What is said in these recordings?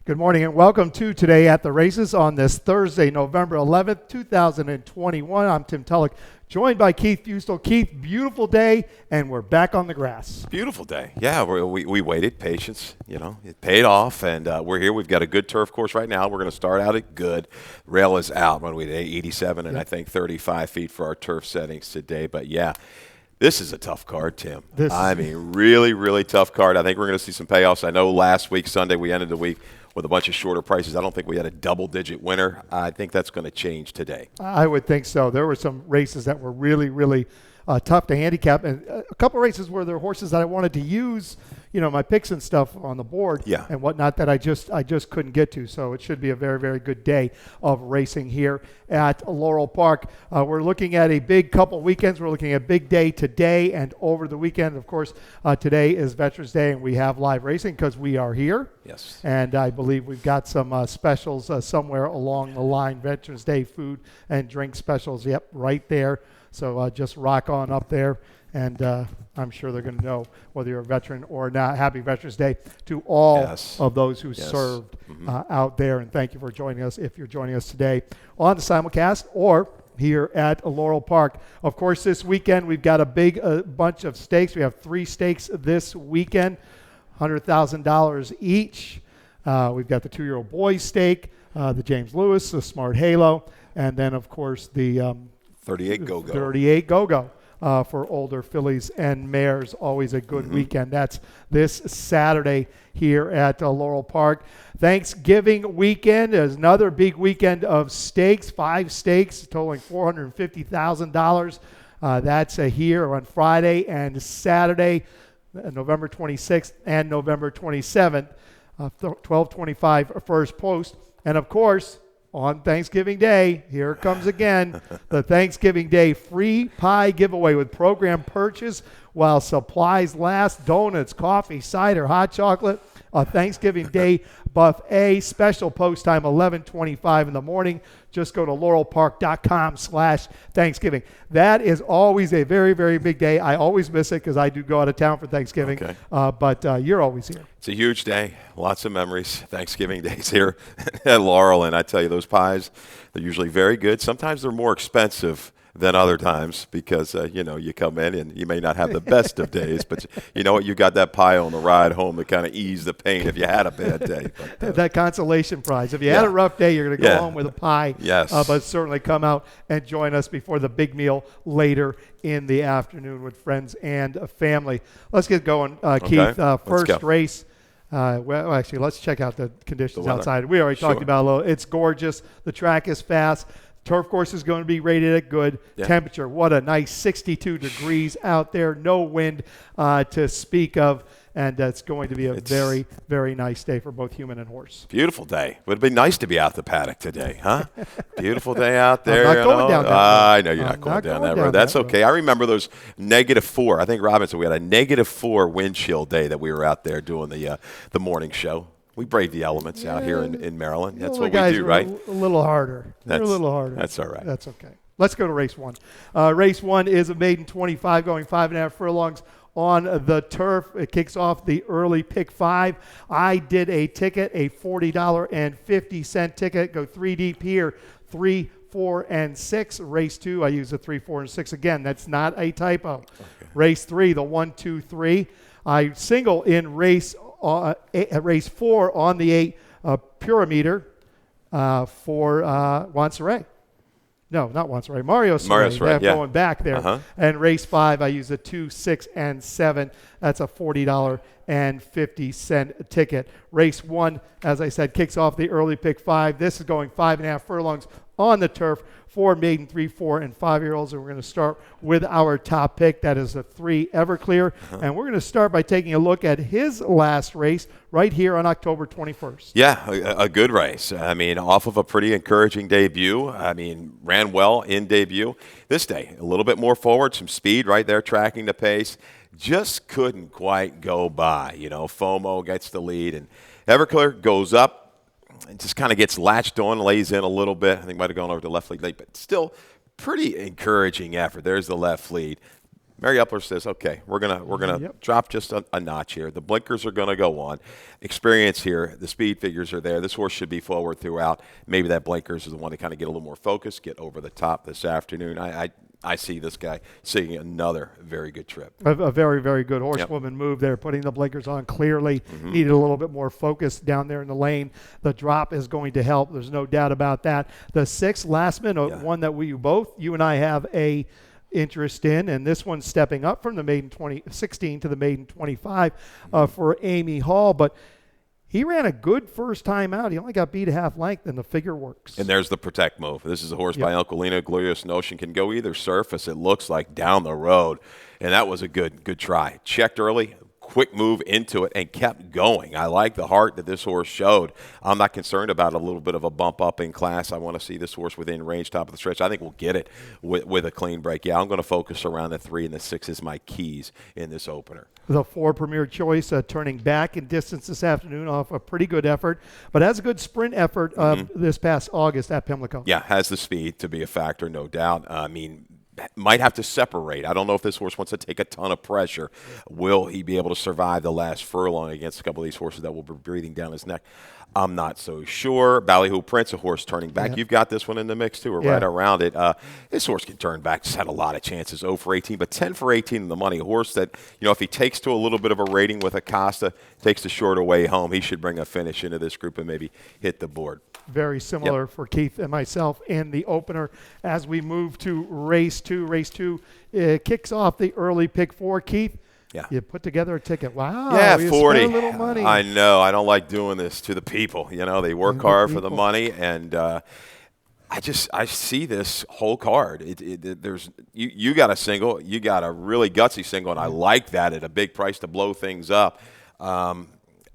Good morning and welcome to Today at the Races on this Thursday, November 11th, 2021. I'm Tim Tulloch, joined by Keith Fustel. Keith, beautiful day, and we're back on the grass. Beautiful day. Yeah, we waited, patience, it paid off, and we're here. We've got a good turf course right now. We're going to start out at good. Rail is out, what do we do, 87 and I think 35 feet for our turf settings today. But, yeah, this is a tough card, Tim. Really, really tough card. I think we're going to see some payoffs. I know last week, Sunday, we ended the week with a bunch of shorter prices. I don't think we had a double-digit winner. I think that's going to change today. I would think so. There were some races that were really, really tough to handicap, and a couple races where there were horses that I wanted to use, my picks and stuff on the board and whatnot that I just couldn't get to. So it should be a very, very good day of racing here at Laurel Park. We're looking at a big couple weekends. We're looking at a big day today and over the weekend. Of course, today is Veterans Day, and we have live racing because we are here. Yes. And I believe we've got some specials somewhere along the line, Veterans Day food and drink specials. Yep, right there. So just rock on up there, and I'm sure they're going to know whether you're a veteran or not. Happy Veterans Day to all of those who served out there, and thank you for joining us if you're joining us today on the simulcast or here at Laurel Park. Of course, this weekend we've got a big bunch of stakes. We have 3 stakes this weekend, $100,000 each. We've got the 2-year-old boys stake, the James Lewis, the Smart Halo, and then, of course, the 38 Go-Go. 38 Go-Go for older fillies and mares. Always a good weekend. That's this Saturday here at Laurel Park. Thanksgiving weekend is another big weekend of stakes. 5 stakes totaling $450,000. That's here on Friday and Saturday, November 26th and November 27th. 12:25 first post. And, of course, on Thanksgiving Day, here it comes again, the Thanksgiving Day free pie giveaway with program purchase while supplies last. Donuts, coffee, cider, hot chocolate, a Thanksgiving Day buffet. Special post time 11:25 in the morning. Just go to laurelpark.com/Thanksgiving. That is always a very, very big day. I always miss it because I do go out of town for Thanksgiving. Okay. But you're always here. It's a huge day. Lots of memories. Thanksgiving days here at Laurel. And I tell you, those pies, they're usually very good. Sometimes they're more expensive than other times because, you come in and you may not have the best of days, but you know what? You got that pie on the ride home to kind of ease the pain if you had a bad day. But, that consolation prize. If you had a rough day, you're going to go home with a pie. Yes. But certainly come out and join us before the big meal later in the afternoon with friends and family. Let's get going, Keith. First race. Well, actually, let's check out the conditions outside. We already talked about a little. It's gorgeous. The track is fast. Turf course is going to be rated at good. Temperature, what a nice 62 degrees out there. No wind to speak of. And it's going to be a very, very nice day for both human and horse. Beautiful day. Would be nice to be out the paddock today, huh? Beautiful day out there. I'm not going down that road. I know you're not going down that road. That's okay. I remember those -4. I think Robinson, we had a -4 wind chill day that we were out there doing the morning show. We brave the elements out here in Maryland. That's what we do, right? A little harder. They're a little harder. That's all right. That's okay. Let's go to race 1. Race 1 is a maiden 25 going 5.5 furlongs on the turf. It kicks off the early pick 5. I did a ticket, a $40.50 ticket. Go 3 deep here, 3, 4, and 6. Race 2, I use a 3, 4, and 6. Again, that's not a typo. Okay. Race 3, the 1, 2, 3. I single in race 4 on the 8 Purimeter for Wansaray. No, not Wansaray. Mario Saray. Going back there. And race 5, I use a 2, 6, and 7. That's a $40.50 ticket. Race 1, as I said, kicks off the early pick 5. This is going 5.5 furlongs on the turf for maiden 3, 4, and 5-year-olds. And we're going to start with our top pick. That is a 3 Everclear. And we're going to start by taking a look at his last race right here on October 21st. Yeah, a good race. I mean, off of a pretty encouraging debut. I mean, ran well in debut. This day, a little bit more forward, some speed right there, tracking the pace. Just couldn't quite go by. FOMO gets the lead, and Everclear goes up. It just kind of gets latched on, lays in a little bit. I think might have gone over to left lead late, but still pretty encouraging effort. There's the left lead. Mary Epler says, okay, we're gonna Yep. drop just a notch here. The blinkers are gonna go on. Experience here, the speed figures are there. This horse should be forward throughout. Maybe that blinkers is the one to kind of get a little more focused, get over the top this afternoon. I see this guy seeing another very good trip. A very, very good Yep. horsewoman move there, putting the blinkers on clearly. Needed a little bit more focus down there in the lane. The drop is going to help. There's no doubt about that. The 6th last minute, one that you and I have a interest in, and this one's stepping up from the maiden 2016 to the maiden 25 for Amy Hall, but he ran a good first time out. He only got beat a half length, and the figure works. And there's the protect move. This is a horse by Uncle Lena. Glorious Notion can go either surface, it looks like, down the road. And that was a good try. Checked early, quick move into it, and kept going. I like the heart that this horse showed. I'm not concerned about a little bit of a bump up in class. I want to see this horse within range, top of the stretch. I think we'll get it with a clean break. Yeah, I'm going to focus around the 3 and the 6 as my keys in this opener. The 4 Premier Choice turning back in distance this afternoon off a pretty good effort, but has a good sprint effort this past August at Pimlico. Yeah, has the speed to be a factor, no doubt. I mean, might have to separate. I don't know if this horse wants to take a ton of pressure. Will he be able to survive the last furlong against a couple of these horses that will be breathing down his neck? I'm not so sure. Ballyhoo Prince, a horse turning back. You've got this one in the mix, too, or right around it. This horse can turn back. Just had a lot of chances. 0 for 18, but 10 for 18 in the money. A horse that, if he takes to a little bit of a rating with Acosta, takes the shorter way home, he should bring a finish into this group and maybe hit the board. Very similar for Keith and myself in the opener. As we move to race 2, kicks off the early pick 4. Keith, you put together a ticket. Wow. Yeah, you 40. spent a little money. I know. I don't like doing this to the people. They work hard for the money, and I see this whole card. There's you got a single, you got a really gutsy single, and I like that at a big price to blow things up.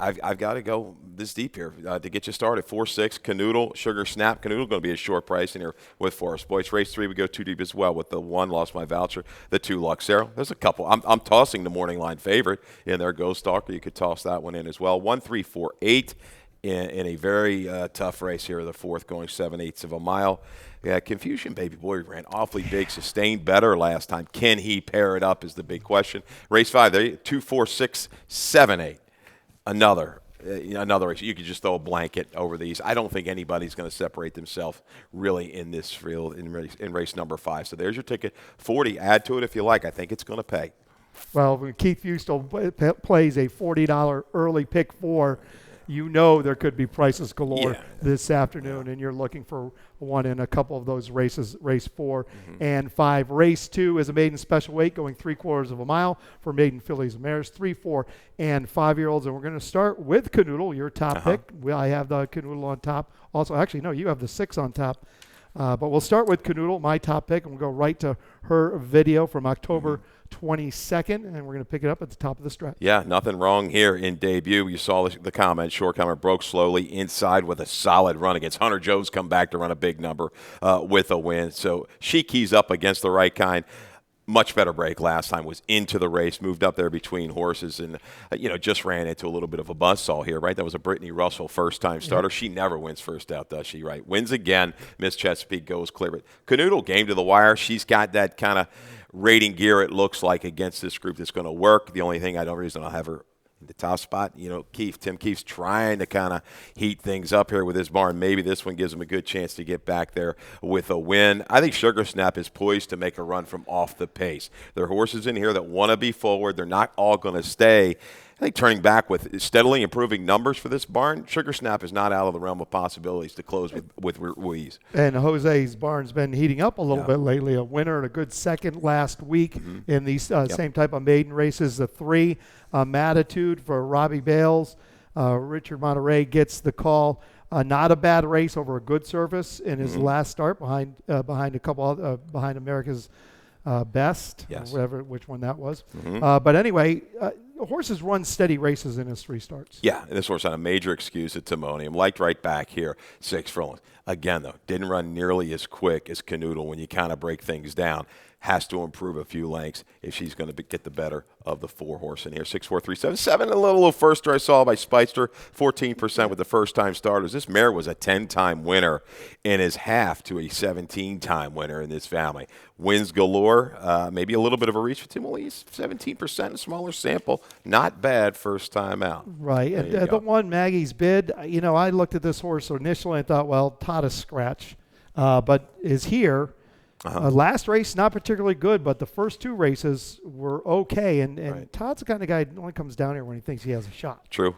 I've got to go this deep here to get you started. 4-6, Canoodle, Sugar Snap. Canoodle going to be a short price in here with Forest Boys. Race 3, we go 2 deep as well with the 1, lost my voucher, the 2, Luxero. There's a couple. I'm tossing the morning line favorite in there, Ghost Stalker. You could toss that one in as well. 1, 3, 4, 8 in a very tough race here, the 4th, going 7/8 of a mile. Yeah, Confusion Baby Boy ran awfully big, sustained better last time. Can he pair it up is the big question. Race 5, there 2, 4, 6, 7, 8. Another race. You could just throw a blanket over these. I don't think anybody's going to separate themselves really in this field in race number 5. So there's your ticket. 40. Add to it if you like. I think it's going to pay. Well, when Keith Fustel plays a $40 early pick 4, there could be prices galore this afternoon, and you're looking for one in a couple of those races, race 4 and 5. Race 2 is a maiden special weight going 3/4 of a mile for maiden fillies and mares, 3, 4, and 5-year-olds. And we're going to start with Canoodle, your top pick. I have the Canoodle on top. Also, actually, no, you have the 6 on top. But we'll start with Canoodle, my top pick, and we'll go right to her video from October 22nd, and we're going to pick it up at the top of the stretch. Yeah, nothing wrong here in debut. You saw the comment. Short comment broke slowly inside with a solid run against Hunter Joe's come back to run a big number with a win. So she keys up against the right kind. Much better break last time, was into the race, moved up there between horses, and, just ran into a little bit of a buzzsaw here, right? That was a Brittany Russell first-time starter. She never wins first out, does she, right? Wins again. Miss Chesapeake goes clear. But Canoodle, game to the wire. She's got that kind of rating gear, it looks like, against this group that's going to work. The only thing reason I'll have her in the top spot, Tim Keefe's trying to kind of heat things up here with this barn. Maybe this one gives him a good chance to get back there with a win. I think Sugar Snap is poised to make a run from off the pace. There are horses in here that want to be forward. They're not all going to stay. I think turning back with steadily improving numbers for this barn, Sugar Snap is not out of the realm of possibilities to close with Ruiz. And Jose's barn's been heating up a little bit lately. A winner and a good second last week in these same type of maiden races. The 3, Matitude for Robbie Bales. Richard Monterey gets the call. Not a bad race over a good surface in his last start behind a couple behind America's Best, which one that was. But anyway, horses run steady races in his 3 starts. Yeah, and this horse had a major excuse at Timonium. Liked right back here, 6 furlongs. Again, though, didn't run nearly as quick as Canoodle when you kind of break things down. has to improve a few lengths if she's going to get the better of the 4-horse in here. 6-4-3-7-7. A little firster I saw by Spicer, 14% with the first-time starters. This mare was a 10-time winner and is half to a 17-time winner in this family. Wins galore, maybe a little bit of a reach for Tim Elise. 17%, a smaller sample. Not bad first time out. Right. And the one Maggie's bid, I looked at this horse initially and thought, well, Todd is scratch, but is here. Last race, not particularly good, but the first 2 races were okay. And right. Todd's the kind of guy who only comes down here when he thinks he has a shot. True.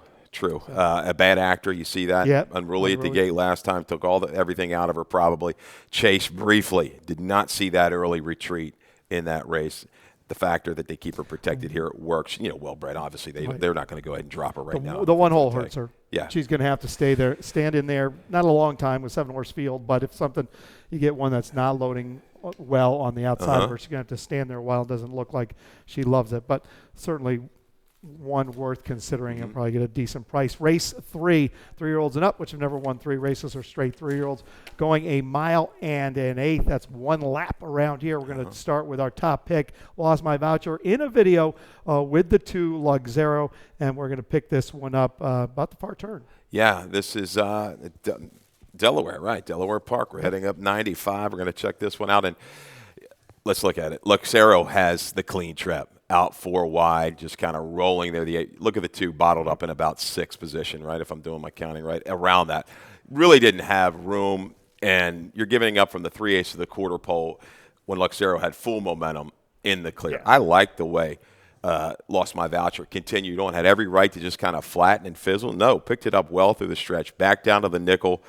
A bad actor, you see that? Yep. Unruly at the gate last time, took everything out of her probably. Chased briefly, did not see that early retreat in that race. The factor that they keep her protected here works. Well-bred, obviously. They're not going to go ahead and drop her right now. The one hole hurts her. Yeah. She's going to have to stand in there, not a long time with 7-horse field, but if you get one that's not loading well on the outside of her, she's going to have to stand there a while. It doesn't look like she loves it, but certainly one worth considering and probably get a decent price. Race 3, 3-year-olds and up, which have never won 3 races, are straight 3-year-olds, going 1 mile and an eighth. That's 1 lap around here. We're going to start with our top pick, Lost My Voucher, in a video with the 2 Luxero, and we're going to pick this one up about the far turn. Yeah, this is Delaware, right? Delaware Park. We're heading up 95. We're going to check this one out, and let's look at it. Luxero has the clean trip. Out 4 wide, just kind of rolling there. Look at the 2 bottled up in about 6th position, right, if I'm doing my counting right, around that. Really didn't have room, and you're giving up from the 3/8 of the quarter pole when Luxero had full momentum in the clear. Yeah. I like the way Lost My Voucher continued on. Had every right to just kind of flatten and fizzle. No, picked it up well through the stretch, back down to the nickel,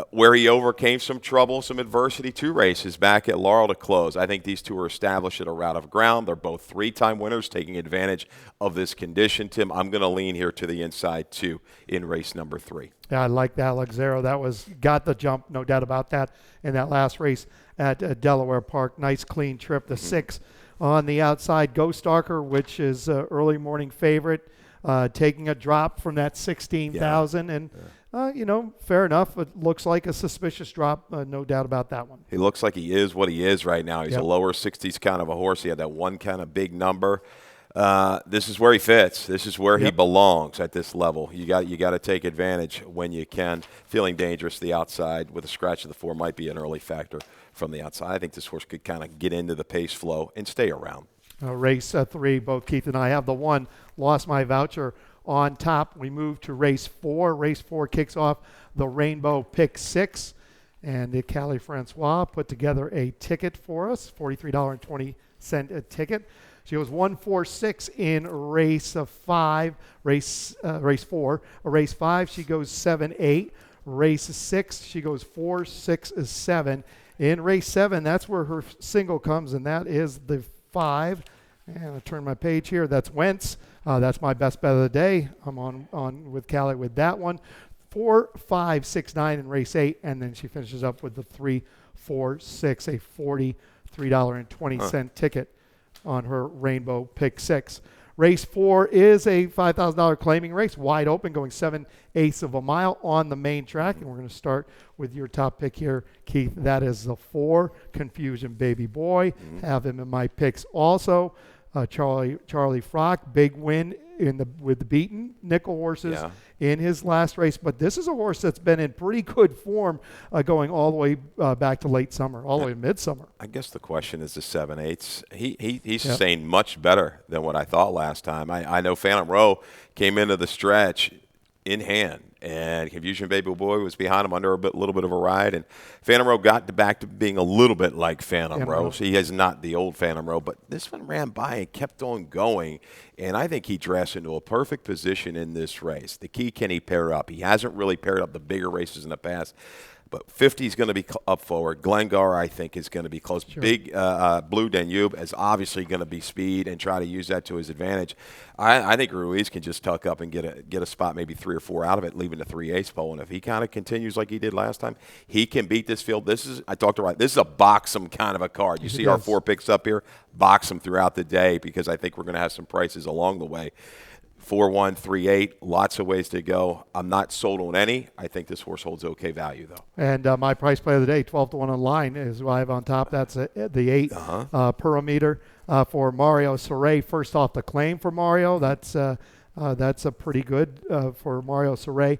where he overcame some trouble, some adversity. 2 races back at Laurel to close. I think these 2 are established at a route of ground. They're both 3-time winners, taking advantage of this condition. Tim, I'm going to lean here to the inside, too, in race number 3. Yeah, I like that, Luxero. Got the jump, no doubt about that, in that last race at Delaware Park. Nice, clean trip. The 6 on the outside, Ghost Darker, which is early morning favorite, taking a drop from that 16,000. And fair enough. It looks like a suspicious drop, no doubt about that one. He looks like he is what he is right now. He's a lower 60s kind of a horse. He had that one kind of big number. This is where he fits. This is where he belongs at this level. You got to take advantage when you can. Feeling dangerous the outside with a scratch of the 4 might be an early factor from the outside. I think this horse could kind of get into the pace flow and stay around. Race 3, both Keith and I have the 1, Lost My Voucher, on top. We move to race 4. Race 4 kicks off the Rainbow Pick 6. And Callie Francois put together a ticket for us, $43.20 a ticket. She goes 1-4-6 in race 5, race 4. Race 5, she goes 7-8. Race 6, she goes 4-6-7. In race 7, that's where her single comes, and that is the 5. And I turn my page here. That's Wentz. That's my best bet of the day. I'm on with Callie with that one. 4, 5, 6, 9 in race 8, and then she finishes up with the 3, 4, 6, a $43.20 ticket on her Rainbow Pick 6. Race 4 is a $5,000 claiming race, wide open, going 7/8 of a mile on the main track. And we're going to start with your top pick here, Keith. That is the 4, Confusion Baby Boy. Have him in my picks also. Charlie Frock, big win with the beaten nickel horses in his last race. But this is a horse that's been in pretty good form going all the way back to late summer, all the way to midsummer. I guess the question is the 7/8. He's saying much better than what I thought last time. I know Phantom Row came into the stretch in hand, and Confusion Baby Boy was behind him under a little bit of a ride, and Phantom Row got back to being a little bit like Phantom Row. So he is not the old Phantom Row, but this one ran by and kept on going, and I think he dressed into a perfect position in this race. The key, can he pair up? He hasn't really paired up the bigger races in the past. But 50 is going to be up forward. Glengar, I think, is going to be close. Sure. Big Blue Danube is obviously going to be speed and try to use that to his advantage. I think Ruiz can just tuck up and get a spot, maybe 3 or 4 out of it, leaving the 3/8 pole. And if he kind of continues like he did last time, he can beat this field. This is a box 'em kind of a card. You see our 4 picks up here, box them throughout the day because I think we're going to have some prices along the way. 4-1, 3-8, lots of ways to go. I'm not sold on any. I think this horse holds okay value, though. And my price play of the day, 12-1 on line, is what I have on top. That's the 8 parameter for Mario Soray. First off the claim for Mario. That's a pretty good for Mario Soray.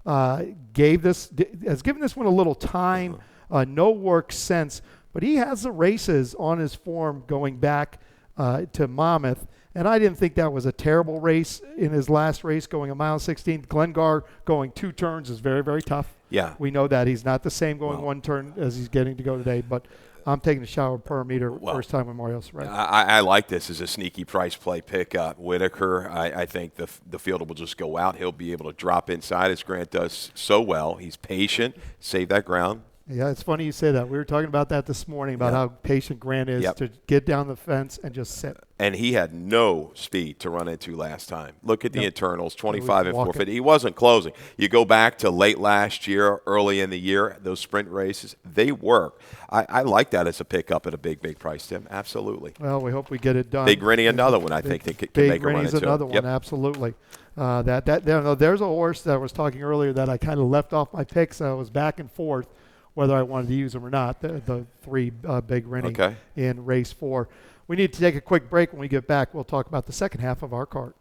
Has given this one a little time, no work since, but he has the races on his form going back to Monmouth. And I didn't think that was a terrible race in his last race, going a mile 16. Glengar going 2 turns is very, very tough. Yeah. We know that. He's not the same going 1 turn as he's getting to go today. But I'm taking the shower per meter first time with Mario Soray. I like this as a sneaky price play pick. Whitaker, I think the field will just go out. He'll be able to drop inside as Grant does so well. He's patient, save that ground. Yeah, it's funny you say that. We were talking about that this morning, about how patient Grant is to get down the fence and just sit. And he had no speed to run into last time. Look at the internals, 25 and 450. He wasn't closing. You go back to late last year, early in the year, those sprint races, they work. I like that as a pickup at a big, big price, Tim. Absolutely. Well, we hope we get it done. Big Rennie, another one I think that can make a run into. Big another one, absolutely. There's a horse that I was talking earlier that I kind of left off my picks. I was back and forth whether I wanted to use them or not, the 3 Big Rennie in race 4. We need to take a quick break. When we get back, we'll talk about the second half of our card.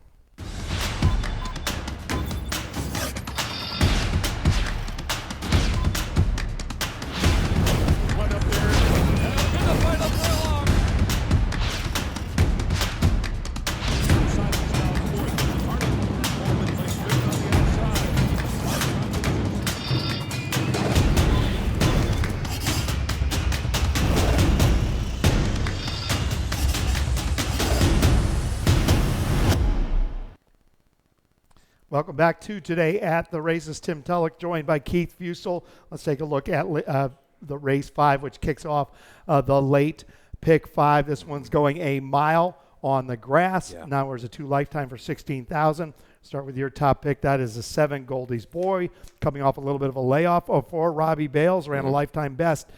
Welcome back to Today at the Races. Tim Tulloch joined by Keith Fusel. Let's take a look at the race 5, which kicks off the late pick 5. This one's going a mile on the grass. Yeah. Now there's a 2 lifetime for $16,000. Start with your top pick. That is a 7 Goldie's Boy, coming off a little bit of a layoff. 4 Robbie Bales ran a lifetime best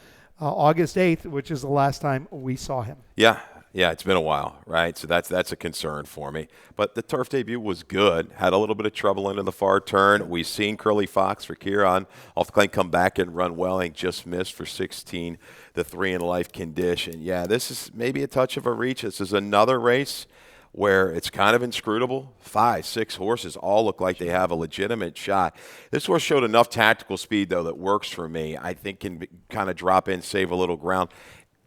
August 8th, which is the last time we saw him. Yeah, it's been a while, right? So that's a concern for me. But the turf debut was good. Had a little bit of trouble into the far turn. We've seen Curly Fox for Kieran off the claim come back and run well and just missed for 16, the 3 in life condition. Yeah, this is maybe a touch of a reach. This is another race where it's kind of inscrutable. 5, 6 horses all look like they have a legitimate shot. This horse showed enough tactical speed, though, that works for me. I think can kind of drop in, save a little ground.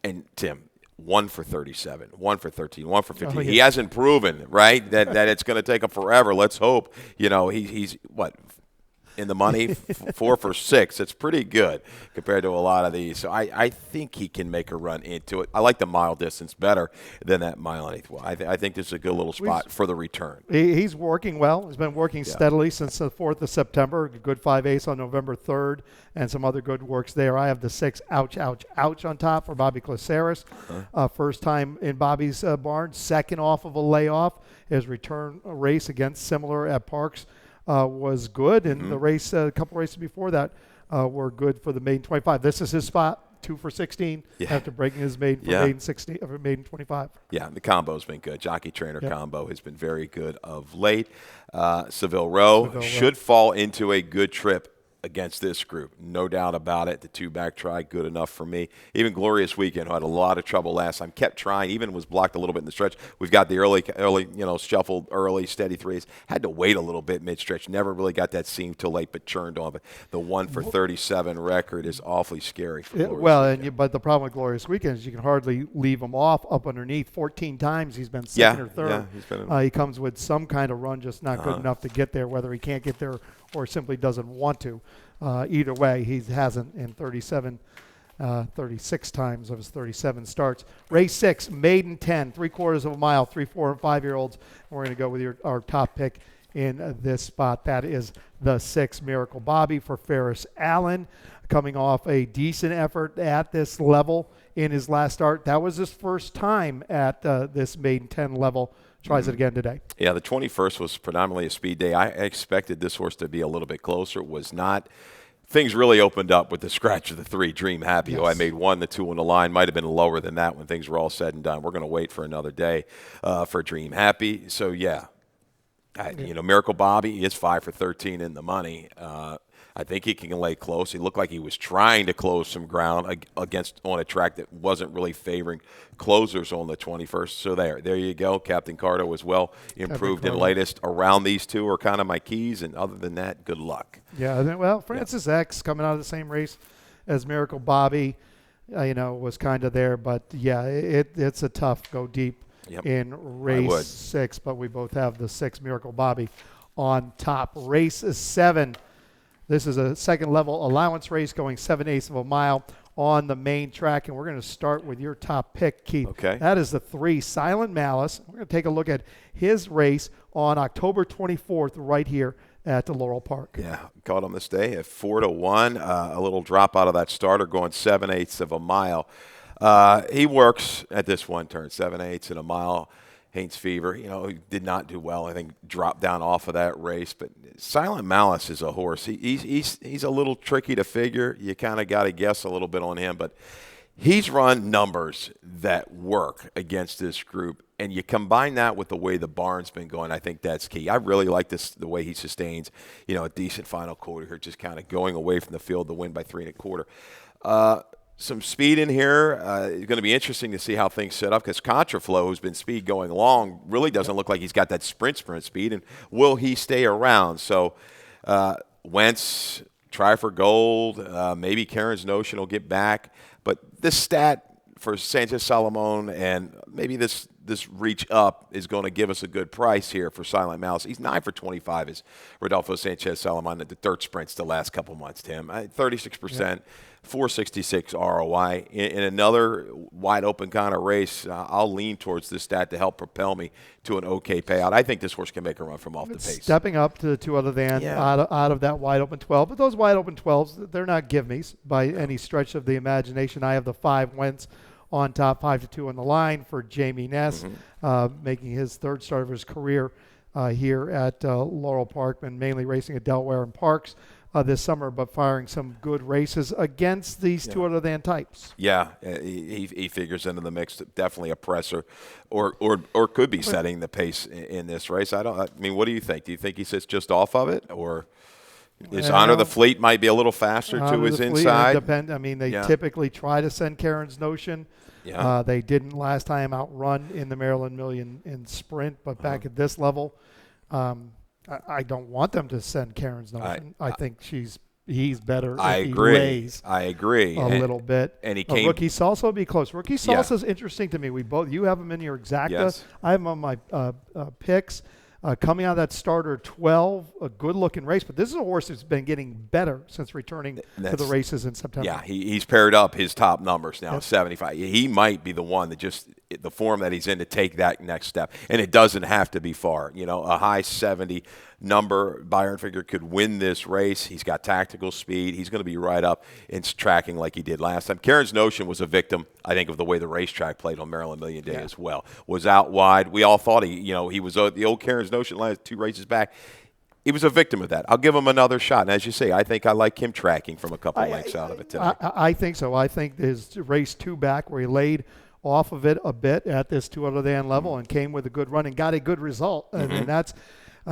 And, Tim, 1 for 37, 1 for 13, 1 for 15. He hasn't proven, right, that it's going to take him forever. Let's hope. He's what, in the money, 4 for 6. It's pretty good compared to a lot of these. So I think he can make a run into it. I like the mile distance better than that mile and 8th. Well, I think this is a good little spot for the return. He's working well. He's been working steadily since the 4th of September. A good 5/8 on November 3rd and some other good works there. I have the 6 Ouch, Ouch, Ouch on top for Bobby Glaceris. First time in Bobby's barn, second off of a layoff. His return race against Similar at Parks was good, and the race, a couple races before that, were good for the maiden 25. This is his spot, 2 for 16 after breaking his maiden for maiden 16, maiden 25. Yeah, the combo's been good. Jockey trainer combo has been very good of late. Seville Row should fall into a good trip against this group. No doubt about it. The 2-back try, good enough for me. Even Glorious Weekend, who had a lot of trouble last time, kept trying, even was blocked a little bit in the stretch. We've got the early shuffled early, steady 3s. Had to wait a little bit mid-stretch. Never really got that seam till late, but churned on. But the 1 for 37 record is awfully scary for but the problem with Glorious Weekend is you can hardly leave him off up underneath. 14 times he's been second or third. He comes with some kind of run, just not good enough to get there, whether he can't get there or simply doesn't want to. Either way, he hasn't in 36 times of his 37 starts. Race 6, maiden 10, 3/4 of a mile, 3, 4, and 5-year-olds. We're going to go with our top pick in this spot. That is the 6 Miracle Bobby for Ferris Allen, coming off a decent effort at this level in his last start. That was his first time at this maiden 10 level. Tries it again today. Yeah, the 21st was predominantly a speed day. I expected this horse to be a little bit closer. It was not. Things really opened up with the scratch of the 3, Dream Happy. Yes. I made 1, the 2 on the line. Might have been lower than that when things were all said and done. We're going to wait for another day for Dream Happy. So, yeah, Miracle Bobby is 5 for 13 in the money. I think he can lay close. He looked like he was trying to close some ground on a track that wasn't really favoring closers on the 21st. So there you go. Captain Cardo as well improved in latest. Around these two are kind of my keys, and other than that, good luck. Yeah, well, Francis X coming out of the same race as Miracle Bobby, was kind of there. But, yeah, it's a tough go deep in race 6, but we both have the 6 Miracle Bobby on top. Race 7. This is a second level allowance race going 7/8 of a mile on the main track, and we're going to start with your top pick, Keith. Okay. That is the 3 Silent Malice. We're going to take a look at his race on October 24th right here at the Laurel Park. Yeah, caught him this day at 4-1. A little drop out of that starter going 7/8 of a mile. He works at this one turn, 7/8 in a mile. Haynes Fever, he did not do well. I think dropped down off of that race. But Silent Malice is a horse. He's a little tricky to figure. You kind of got to guess a little bit on him. But he's run numbers that work against this group. And you combine that with the way the barn's been going, I think that's key. I really like the way he sustains, a decent final quarter here, just kind of going away from the field to win by 3 1/4. Some speed in here. It's going to be interesting to see how things set up because Contraflow, who's been speed going long, really doesn't look like he's got that sprint speed. And will he stay around? So Wentz, try for gold. Maybe Karen's Notion will get back. But this stat for Sanchez Salomon and maybe this reach up is going to give us a good price here for Silent Malice. He's 9 for 25 is Rodolfo Sanchez Salomon at the dirt sprints the last couple months, Tim. 36%. 466 ROI. In another wide open kind of race, I'll lean towards this stat to help propel me to an okay payout. I think this horse can make a run from off the pace. Stepping up to the 2 other than out of that wide open 12. But those wide open 12s, they're not give-me's by any stretch of the imagination. I have the 5 Wentz on top, 5-2 on the line for Jamie Ness, making his 3rd start of his career here at Laurel Park, and mainly racing at Delaware and Parks this summer, but firing some good races against these 2 other than types. Yeah, he figures into the mix. Definitely a presser, or could be setting the pace in this race. I mean, what do you think? Do you think he sits just off of it, or is Honor the Fleet might be a little faster to his inside? They typically try to send Karen's Notion. Yeah. They didn't last time outrun in the Maryland Million in sprint, but back at this level, I don't want them to send Karen's Notion. I think he's better if he lays I agree. A little bit. And he came. Rookie Salsa would be close. Rookie Salsa is interesting to me. You have him in your exacta. Yes. I have him on my picks. Coming out of that starter 12, a good-looking race. But this is a horse that's been getting better since returning to the races in September. Yeah, he's paired up his top numbers now, 75. He might be the one that just the form that he's in to take that next step. And it doesn't have to be far. A high 70 number, Byron figure could win this race. He's got tactical speed. He's going to be right up in tracking like he did last time. Karen's Notion was a victim, I think, of the way the racetrack played on Maryland Million Day as well. Was out wide. We all thought he was the old Karen's Notion last 2 races back. He was a victim of that. I'll give him another shot. And as you say, I think I like him tracking from a couple lengths out of it today. I think so. I think his race 2 back where he laid off of it a bit at this 2 other than level and came with a good run and got a good result. And that's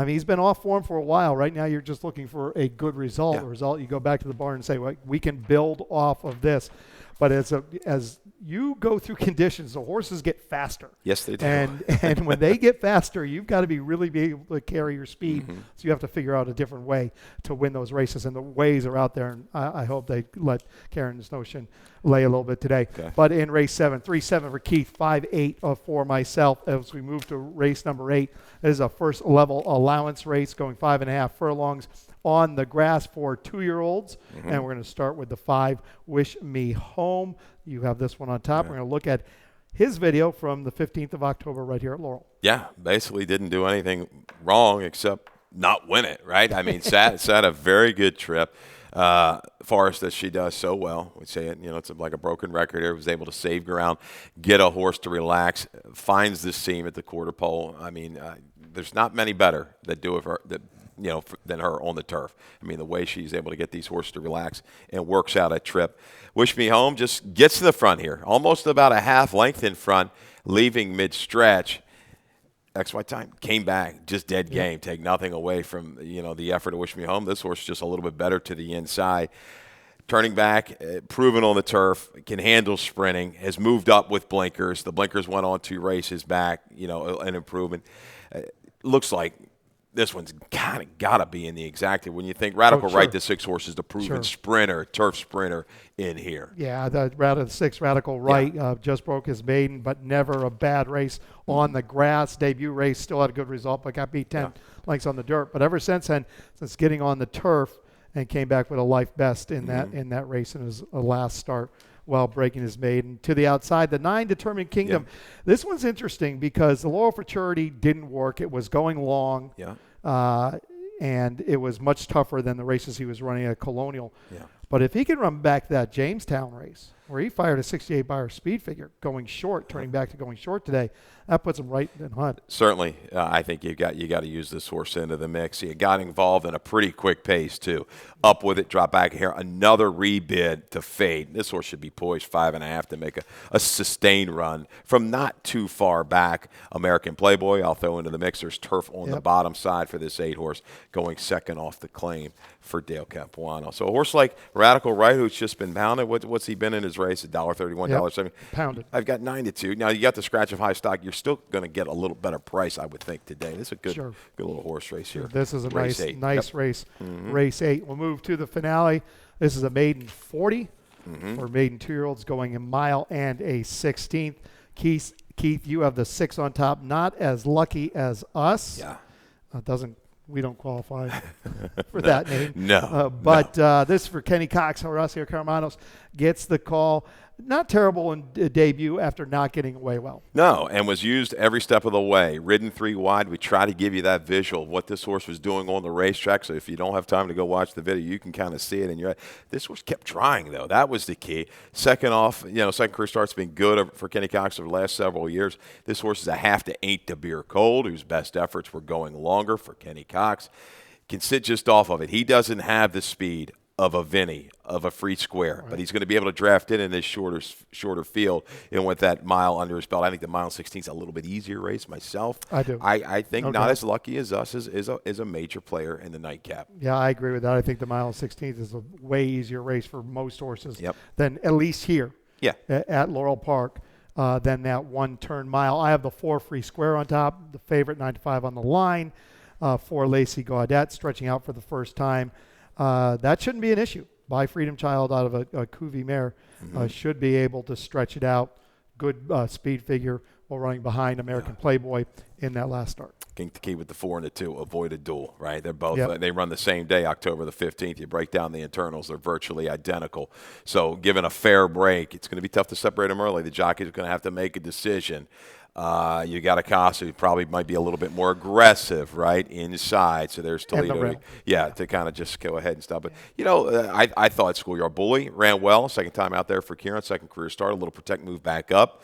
he's been off form for a while. Right now you're just looking for a good result. A result, you go back to the barn and say, well, we can build off of this. But as you go through conditions, the horses get faster. Yes, they do. And when they get faster, you've got to be able to carry your speed. So you have to figure out a different way to win those races. And the ways are out there. And I hope they let Karen's Notion lay a little bit today. Okay. But in race 7, 3-7 for Keith, 5-8 for myself. As we move to race number 8, it is a first level allowance race going 5.5 furlongs on the grass for 2-year-olds. And we're going to start with the 5 Wish Me Home. You have this one on top. We're going to look at his video from the 15th of October right here at Laurel. Yeah, basically didn't do anything wrong except not win it, right? I mean, sat a very good trip. Forrest, that she does so well. We say it, it's like a broken record here. Was able to save ground, get a horse to relax, finds the seam at the quarter pole. I mean, there's not many better that do it for that. Than her on the turf. I mean, the way she's able to get these horses to relax and works out a trip. Wish Me Home just gets to the front here, almost about a half length in front, leaving mid-stretch. XY time, came back, just dead game. Take nothing away from, the effort to Wish Me Home. This horse just a little bit better to the inside. Turning back, proven on the turf, can handle sprinting, has moved up with blinkers. The blinkers went on 2 races back, an improvement. Looks like this one's kind of got to be in the exacta. When you think Radical Right, the 6 horses, the proven sprinter, turf sprinter in here. Yeah, the 6 Radical Right just broke his maiden, but never a bad race on the grass. Debut race, still had a good result, but got beat 10 lengths on the dirt. But ever since then, since getting on the turf, and came back with a life best in that race in his last start while breaking his maiden. To the outside, the 9 Determined Kingdom. Yeah. This one's interesting because the Laurel Futurity didn't work. It was going long, and it was much tougher than the races he was running at Colonial. Yeah. But if he can run back that Jamestown race, where he fired a 68 Beyer speed figure going short, turning back to going short today, that puts him right in hunt. Certainly, I think you got to use this horse into the mix. He got involved in a pretty quick pace too. Up with it, drop back here, another rebid to fade. This horse should be poised 5.5 to make a sustained run from not too far back. American Playboy, I'll throw into the mix. There's turf on the bottom side for this 8 horse, going second off the claim for Dale Capuano. So a horse like Radical Right, who's just been pounded, what's he been in his race? $1.31, $1.70. Pounded. I've got 9-2. Now you got the scratch of high stock. You're still going to get a little better price, I would think, today. This is a good little horse race here. This is a nice race. Race 8. We'll move to the finale. This is a maiden 40 for maiden 2-year-olds going a mile and a 16th. Keith, you have the 6 on top. Not as lucky as us. Yeah. We don't qualify for that name. No. But this for Kenny Cox, Horacio Caramanos, gets the call. Not terrible in debut after not getting away well. No, and was used every step of the way. Ridden 3 wide. We try to give you that visual of what this horse was doing on the racetrack. So if you don't have time to go watch the video, you can kind of see it. And this horse kept trying, though. That was the key. Second off, second career start's been good for Kenny Cox over the last several years. This horse is a half to 8 to Beer Cold, whose best efforts were going longer for Kenny Cox. Can sit just off of it. He doesn't have the speed of a Vinny, of a Free Square, but he's going to be able to draft in this shorter field, and with that mile under his belt. I think the mile 16 is a little bit easier race myself. I do. I think not as lucky as us is a major player in the nightcap. Yeah, I agree with that. I think the mile 16 is a way easier race for most horses than at least here at Laurel Park than that one-turn mile. I have the 4 Free Square on top, the favorite 9-5 on the line, 4 Lacey Gaudette stretching out for the first time. That shouldn't be an issue. By Freedom Child out of a Cuvée mare should be able to stretch it out. Good speed figure while running behind American Playboy in that last start. The key with the 4 and the 2, avoid a duel, right? They're both they run the same day, October the 15th. You break down the internals, they're virtually identical. So given a fair break, it's going to be tough to separate them early. The jockeys are going to have to make a decision. You got a Casa who probably might be a little bit more aggressive, right, inside. So there's Toledo, to kind of just go ahead and stop it. I thought Schoolyard Bully ran well. Second time out there for Kieran, second career start, a little protect move back up.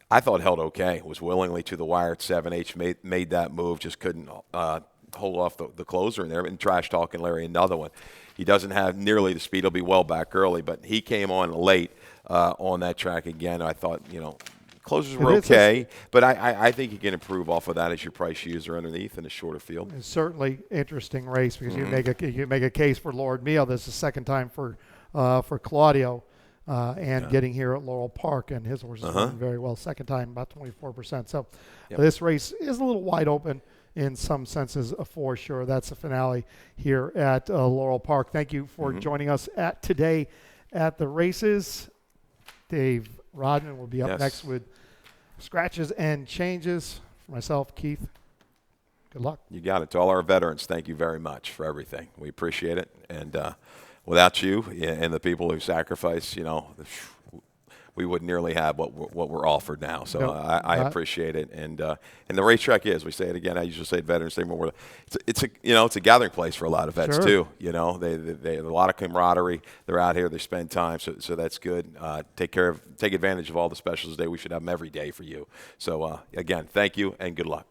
I thought held okay. Was willingly to the wire at 7H, made that move, just couldn't hold off the closer in there. And trash talking Larry, another one. He doesn't have nearly the speed. He'll be well back early, but he came on late on that track again. I thought, closers were okay, but I think you can improve off of that as your price user underneath in a shorter field. It's certainly interesting race because you make a case for Lord Meal. This is the second time for Claudio getting here at Laurel Park, and his horse is running very well. Second time, about 24%. So this race is a little wide open in some senses for sure. That's the finale here at Laurel Park. Thank you for joining us today at the races. Dave Rodman will be up next with scratches and changes. For myself, Keith, good luck. You got it. To all our veterans, thank you very much for everything. We appreciate it. And without you and the people who sacrifice, we wouldn't nearly have what we're offered now. So I appreciate it. And the racetrack is, we say it again, I usually say veterans, it's a gathering place for a lot of vets too. They have a lot of camaraderie. They're out here, they spend time. So that's good. Take advantage of all the specials today. We should have them every day for you. So again, thank you and good luck.